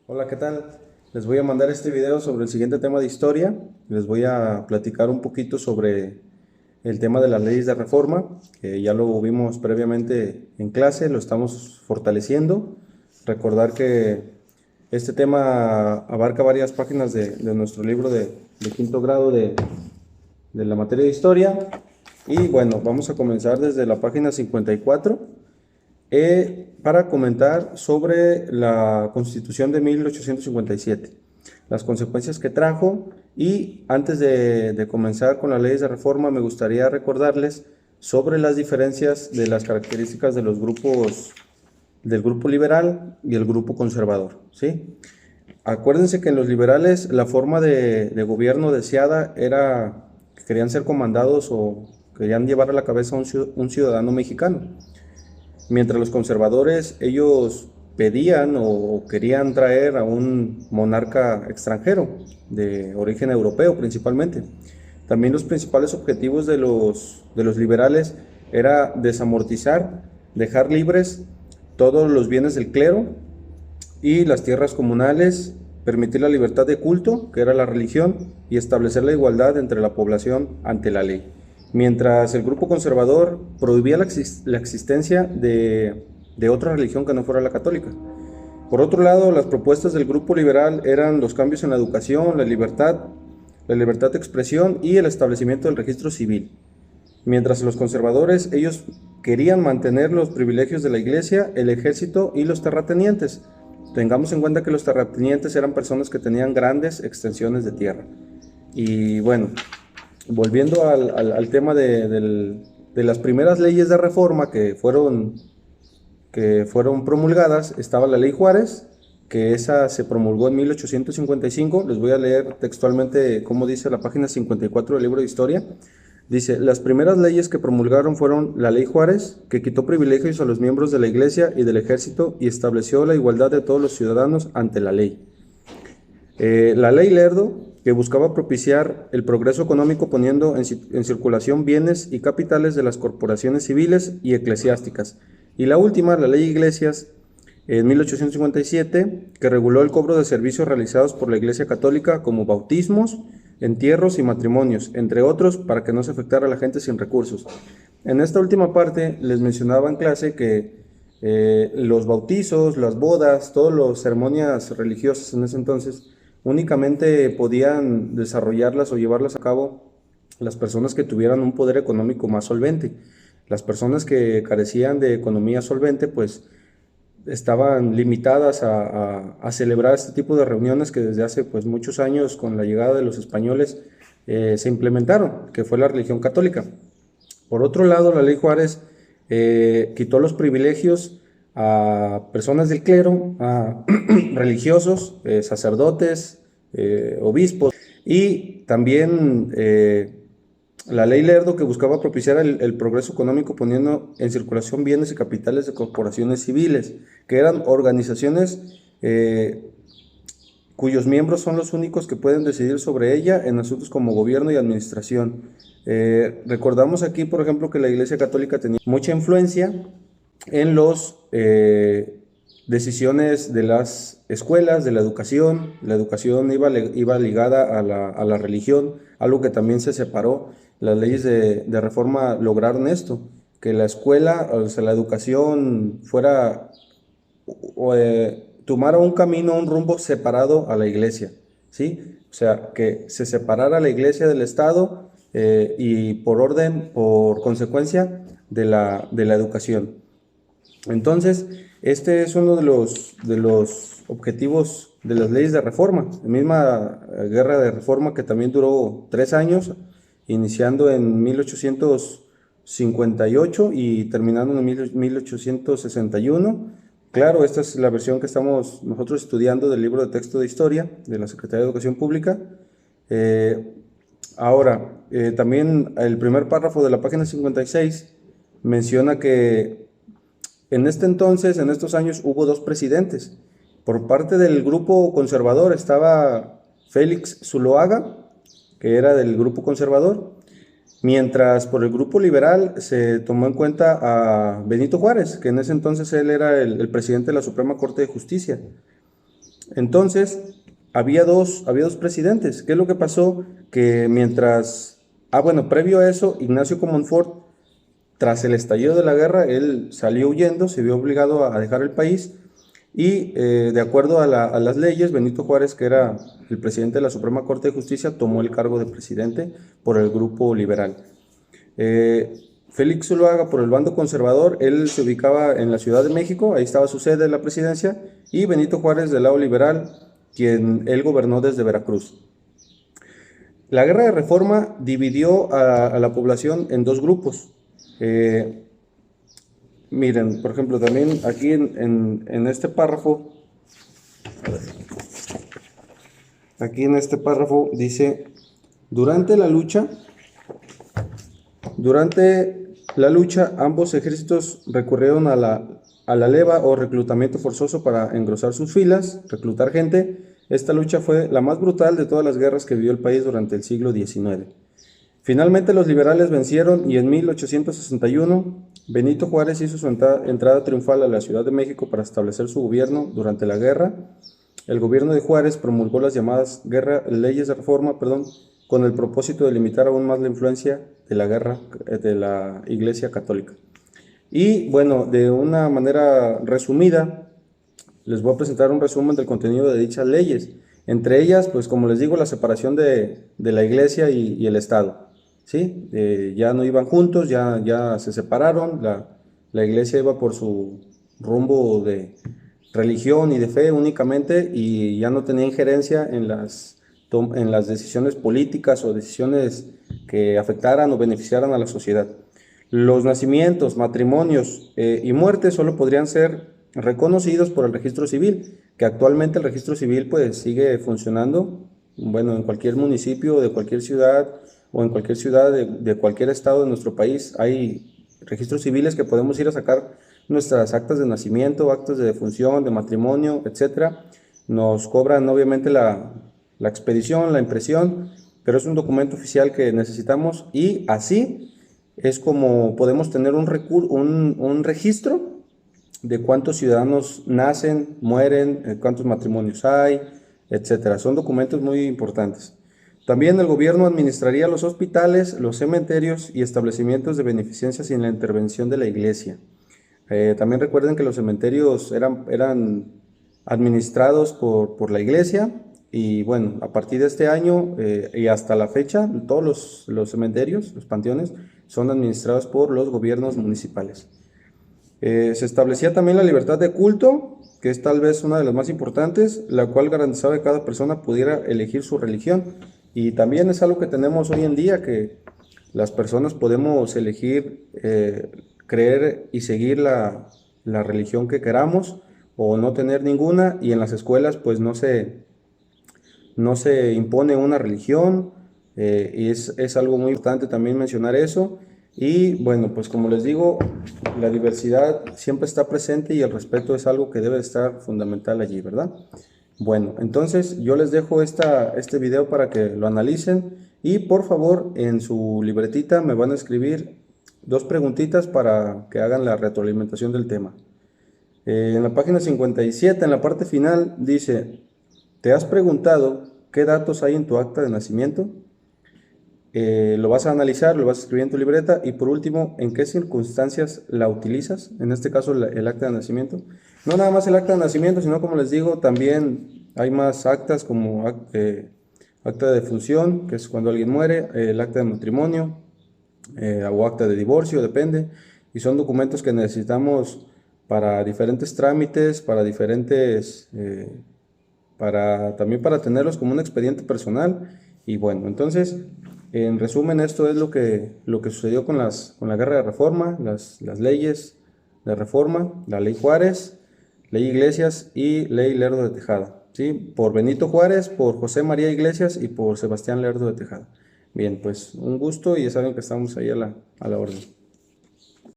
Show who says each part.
Speaker 1: Hola, ¿qué tal? Les voy a mandar este video sobre el siguiente tema de historia. Les voy a platicar un poquito sobre el tema de las leyes de reforma, que ya lo vimos previamente en clase, lo estamos fortaleciendo. Recordar que este tema abarca varias páginas de nuestro libro de quinto grado de la materia de historia. Y bueno, vamos a comenzar desde la página 54 para comentar sobre la Constitución de 1857, las consecuencias que trajo. Y antes de comenzar con las leyes de reforma, me gustaría recordarles sobre las diferencias de las características de los grupos, del grupo liberal y el grupo conservador, ¿sí? Acuérdense que en los liberales la forma de gobierno deseada era que querían ser comandados o querían llevar a la cabeza a un ciudadano mexicano. Mientras los conservadores, ellos pedían o querían traer a un monarca extranjero, de origen europeo principalmente. También los principales objetivos de los liberales era desamortizar, dejar libres todos los bienes del clero y las tierras comunales, permitir la libertad de culto, que era la religión, y establecer la igualdad entre la población ante la ley. Mientras el grupo conservador prohibía la existencia de otra religión que no fuera la católica. Por otro lado, las propuestas del grupo liberal eran los cambios en la educación, la libertad de expresión y el establecimiento del registro civil. Mientras los conservadores, ellos querían mantener los privilegios de la iglesia, el ejército y los terratenientes. Tengamos en cuenta que los terratenientes eran personas que tenían grandes extensiones de tierra. Y bueno, volviendo al tema de las primeras leyes de reforma que fueron promulgadas, estaba la Ley Juárez, que esa se promulgó en 1855. Les voy a leer textualmente cómo dice la página 54 del libro de historia. Dice: las primeras leyes que promulgaron fueron la Ley Juárez, que quitó privilegios a los miembros de la iglesia y del ejército y estableció la igualdad de todos los ciudadanos ante la ley. La Ley Lerdo, que buscaba propiciar el progreso económico poniendo en circulación bienes y capitales de las corporaciones civiles y eclesiásticas. Y la última, la Ley Iglesias, en 1857, que reguló el cobro de servicios realizados por la Iglesia Católica como bautismos, entierros y matrimonios, entre otros, para que no se afectara a la gente sin recursos. En esta última parte les mencionaba en clase que los bautizos, las bodas, todas las ceremonias religiosas en ese entonces únicamente podían desarrollarlas o llevarlas a cabo las personas que tuvieran un poder económico más solvente. Las personas que carecían de economía solvente, pues estaban limitadas a celebrar este tipo de reuniones que desde hace pues muchos años, con la llegada de los españoles, se implementaron, que fue la religión católica. Por otro lado, la Ley Juárez quitó los privilegios a personas del clero, a religiosos, sacerdotes, obispos, y también la Ley Lerdo, que buscaba propiciar el progreso económico poniendo en circulación bienes y capitales de corporaciones civiles, que eran organizaciones cuyos miembros son los únicos que pueden decidir sobre ella en asuntos como gobierno y administración. Recordamos aquí, por ejemplo, que la Iglesia Católica tenía mucha influencia en las decisiones de las escuelas, de la educación. La educación iba ligada a la religión, algo que también se separó. Las leyes de reforma lograron esto, que la escuela, o sea, la educación fuera tomara un camino, un rumbo separado a la iglesia, ¿sí? O sea, que se separara la iglesia del Estado, y por orden, por consecuencia de la educación. Entonces, este es uno de los objetivos de las leyes de reforma. La misma guerra de reforma, que también duró 3 años, iniciando en 1858 y terminando en 1861. Claro, esta es la versión que estamos nosotros estudiando del libro de texto de historia de la Secretaría de Educación Pública. Eh, también el primer párrafo de la página 56 menciona que en este entonces, en estos años, hubo dos presidentes. Por parte del grupo conservador estaba Félix Zuloaga, que era del grupo conservador, mientras por el grupo liberal se tomó en cuenta a Benito Juárez, que en ese entonces él era el presidente de la Suprema Corte de Justicia. Entonces, había dos presidentes. ¿Qué es lo que pasó? Que previo a eso, Ignacio Comonfort, tras el estallido de la guerra, él salió huyendo, se vio obligado a dejar el país y de acuerdo a las leyes, Benito Juárez, que era el presidente de la Suprema Corte de Justicia, tomó el cargo de presidente por el grupo liberal. Félix Zuluaga, por el bando conservador, él se ubicaba en la Ciudad de México, ahí estaba su sede de la presidencia, y Benito Juárez, del lado liberal, quien él gobernó desde Veracruz. La Guerra de Reforma dividió a la población en dos grupos. Miren, por ejemplo, también aquí en este párrafo, dice, durante la lucha, ambos ejércitos recurrieron a la leva o reclutamiento forzoso para engrosar sus filas, reclutar gente. Esta lucha fue la más brutal de todas las guerras que vivió el país durante el siglo XIX. Finalmente los liberales vencieron y en 1861 Benito Juárez hizo su entrada triunfal a la Ciudad de México para establecer su gobierno durante la guerra. El gobierno de Juárez promulgó las llamadas leyes de reforma, con el propósito de limitar aún más la influencia de la Iglesia Católica. Y bueno, de una manera resumida, les voy a presentar un resumen del contenido de dichas leyes. Entre ellas, pues como les digo, la separación de la Iglesia y el Estado. ¿Sí? Ya no iban juntos, ya se separaron, la Iglesia iba por su rumbo de religión y de fe únicamente y ya no tenía injerencia en las decisiones políticas o decisiones que afectaran o beneficiaran a la sociedad. Los nacimientos, matrimonios y muertes solo podrían ser reconocidos por el registro civil, que actualmente el registro civil pues sigue funcionando, bueno, en cualquier municipio de cualquier ciudad o en cualquier ciudad de cualquier estado de nuestro país hay registros civiles que podemos ir a sacar nuestras actas de nacimiento, actas de defunción, de matrimonio, etcétera. Nos cobran obviamente la expedición, la impresión, pero es un documento oficial que necesitamos y así es como podemos tener un registro de cuántos ciudadanos nacen, mueren, cuántos matrimonios hay, etcétera. Son documentos muy importantes. También el gobierno administraría los hospitales, los cementerios y establecimientos de beneficencia sin la intervención de la iglesia. También recuerden que los cementerios eran administrados por la iglesia y bueno, a partir de este año y hasta la fecha, todos los cementerios, los panteones, son administrados por los gobiernos municipales. Se establecía también la libertad de culto, que es tal vez una de las más importantes, la cual garantizaba que cada persona pudiera elegir su religión. Y también es algo que tenemos hoy en día, que las personas podemos elegir creer y seguir la religión que queramos o no tener ninguna, y en las escuelas pues no se impone una religión, y es algo muy importante también mencionar eso. Y bueno, pues como les digo, la diversidad siempre está presente y el respeto es algo que debe estar fundamental allí, ¿verdad? Bueno, entonces yo les dejo este video para que lo analicen y por favor en su libretita me van a escribir 2 preguntitas para que hagan la retroalimentación del tema. En la página 57, en la parte final, dice, ¿te has preguntado qué datos hay en tu acta de nacimiento? Lo vas a analizar, lo vas a escribir en tu libreta y por último, ¿en qué circunstancias la utilizas? En este caso, el acta de nacimiento. No nada más el acta de nacimiento, sino como les digo, también hay más actas como acta de defunción, que es cuando alguien muere, el acta de matrimonio o acta de divorcio, depende. Y son documentos que necesitamos para diferentes trámites, también para tenerlos como un expediente personal. Y bueno, entonces, en resumen, esto es lo que sucedió con la Guerra de Reforma, las leyes de reforma, la Ley Juárez, Ley Iglesias y Ley Lerdo de Tejada, ¿sí? Por Benito Juárez, por José María Iglesias y por Sebastián Lerdo de Tejada. Bien, pues un gusto y ya saben que estamos ahí a la orden.